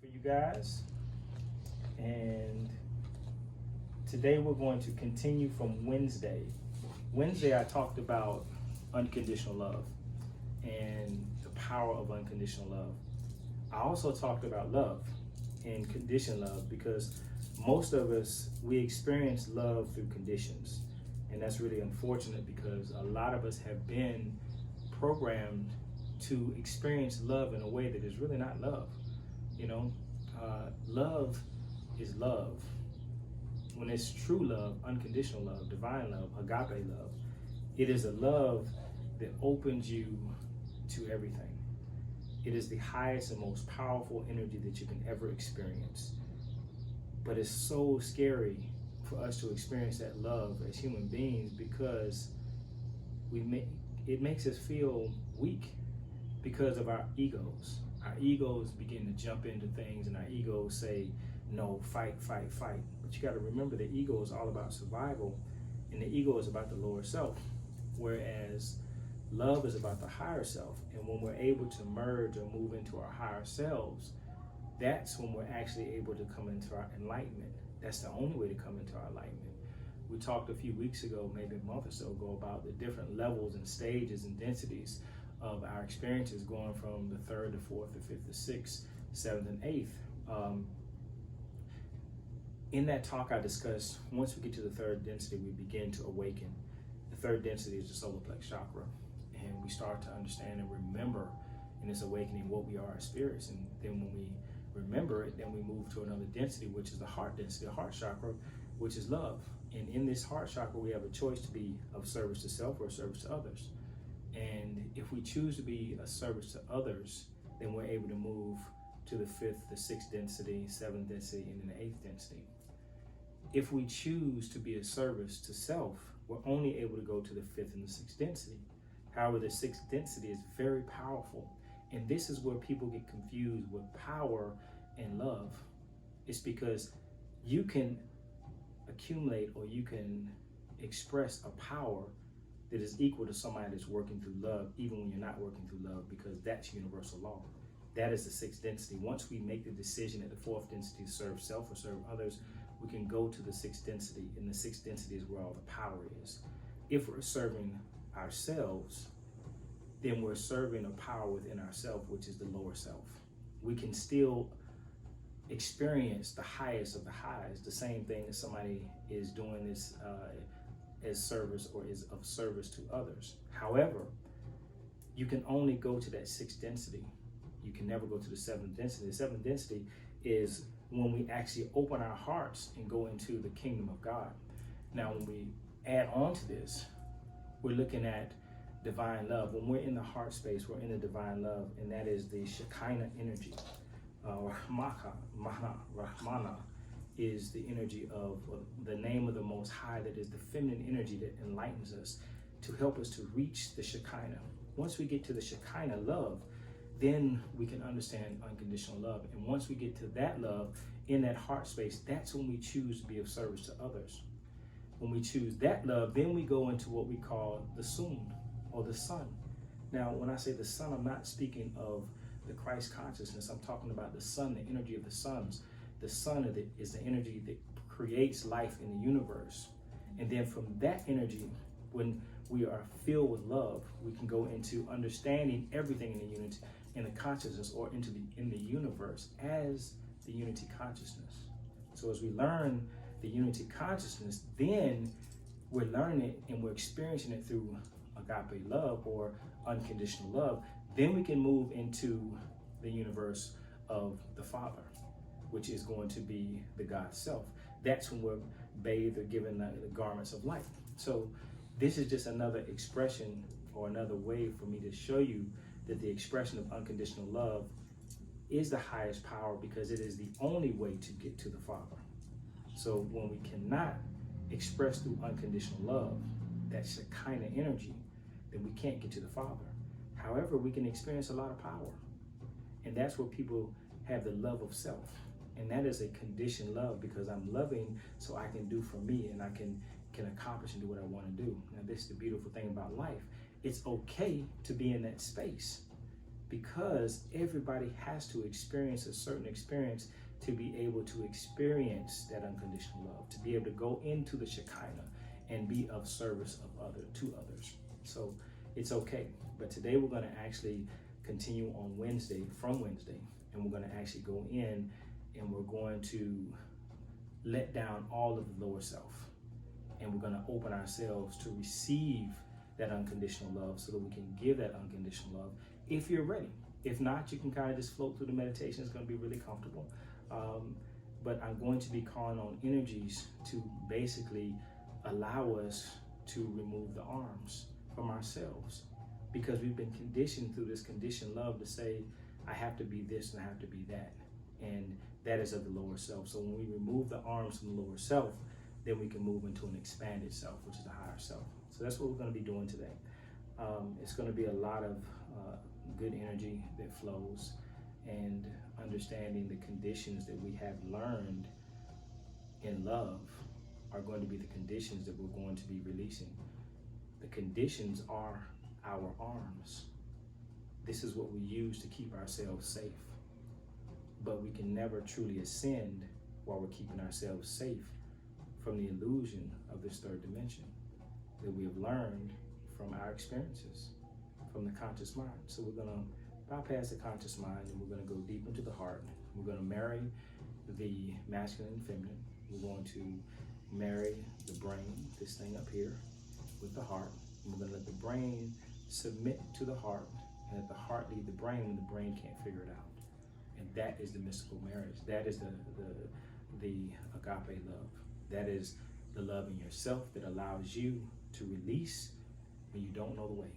for you guys, and today we're going to continue from Wednesday. Wednesday I talked about unconditional love and the power of unconditional love. I also talked about love and conditioned love because most of us, we experience love through conditions, and that's really unfortunate because a lot of us have been programmed to experience love in a way that is really not love. Love is love. When it's true love, unconditional love, divine love, agape love, it is a love that opens you to everything. It is the highest and most powerful energy that you can ever experience. But it's so scary for us to experience that love as human beings because it makes us feel weak because of our egos. Our egos begin to jump into things and our egos say, no, fight, fight, fight. But you got to remember the ego is all about survival and the ego is about the lower self, whereas love is about the higher self. And when we're able to merge or move into our higher selves, that's when we're actually able to come into our enlightenment. That's the only way to come into our enlightenment. We talked a few weeks ago, maybe a month or so ago, about the different levels and stages and densities of our experiences going from the third, the fourth, the fifth, the sixth, seventh, and eighth. In that talk I discussed, once we get to the third density, we begin to awaken. The third density is the solar plex chakra, and we start to understand and remember in this awakening what we are as spirits. And then when we remember it, then we move to another density, which is the heart density, the heart chakra, which is love. And in this heart chakra, we have a choice to be of service to self or service to others. And if we choose to be a service to others, then we're able to move to the fifth, the sixth density, seventh density, and then the eighth density. If we choose to be a service to self, we're only able to go to the fifth and the sixth density. However, the sixth density is very powerful. And this is where people get confused with power and love. It's because you can accumulate or you can express a power that is equal to somebody that's working through love, even when you're not working through love, because that's universal law. That is the sixth density. Once we make the decision at the fourth density to serve self or serve others, we can go to the sixth density, and the sixth density is where all the power is. If we're serving ourselves, then we're serving a power within ourselves, which is the lower self. We can still experience the highest of the highs, the same thing that somebody is doing this as service or is of service to others. However, you can only go to that sixth density. You can never go to the seventh density. The seventh density is when we actually open our hearts and go into the kingdom of God. Now, when we add on to this, we're looking at divine love. When we're in the heart space, we're in the divine love, and that is the Shekinah energy. Rahmana is the energy of the name of the Most High, that is the feminine energy that enlightens us to help us to reach the Shekinah. Once we get to the Shekinah love, then we can understand unconditional love. And once we get to that love in that heart space, that's when we choose to be of service to others. When we choose that love, then we go into what we call the Sun or the sun. Now, when I say the sun, I'm not speaking of the Christ consciousness. I'm talking about the sun, the energy of the suns. The sun is the energy that creates life in the universe. And then from that energy, when we are filled with love, we can go into understanding everything in the unity, in the consciousness, or in the universe as the unity consciousness. So as we learn the unity consciousness, then we're learning it and we're experiencing it through agape love or unconditional love. Then we can move into the universe of the Father, which is going to be the God self. That's when we're bathed or given the garments of light. So this is just another expression or another way for me to show you that the expression of unconditional love is the highest power, because it is the only way to get to the Father. So when we cannot express through unconditional love, that Shekinah energy, then we can't get to the Father. However, we can experience a lot of power. And that's where people have the love of self. And that is a conditioned love, because I'm loving so I can do for me and I can accomplish and do what I want to do. Now, this is the beautiful thing about life. It's okay to be in that space. because everybody has to experience a certain experience to be able to experience that unconditional love, to be able to go into the Shekinah and be of service to others. So it's okay. But today we're going to actually continue on from Wednesday, and we're going to actually go in and we're going to let down all of the lower self. And we're going to open ourselves to receive that unconditional love so that we can give that unconditional love if you're ready. If not, you can kind of just float through the meditation. It's going to be really comfortable. But I'm going to be calling on energies to basically allow us to remove the arms from ourselves, because we've been conditioned through this conditioned love to say, I have to be this and I have to be that. And that is of the lower self. So when we remove the arms from the lower self, then we can move into an expanded self, which is the higher self. So that's what we're going to be doing today. It's going to be a lot of good energy that flows, and understanding the conditions that we have learned in love are going to be the conditions that we're going to be releasing. The conditions are our arms. This is what we use to keep ourselves safe. But we can never truly ascend while we're keeping ourselves safe from the illusion of this third dimension that we have learned from our experiences, from the conscious mind. So we're going to bypass the conscious mind, and we're going to go deep into the heart. We're going to marry the masculine and feminine. We're going to marry the brain, this thing up here, with the heart. And we're going to let the brain submit to the heart, and let the heart lead the brain when the brain can't figure it out. And that is the mystical marriage. That is the agape love. That is the love in yourself that allows you to release when you don't know the way,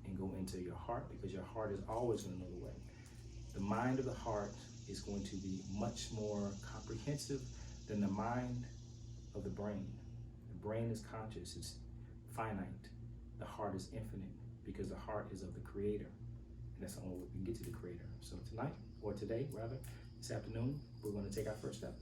and go into your heart, because your heart is always going to know the way. The mind of the heart is going to be much more comprehensive than the mind of the brain. The brain is conscious, it's finite. The heart is infinite, because the heart is of the Creator. And that's the only way we can get to the Creator. So tonight, or today rather, this afternoon, we're going to take our first step.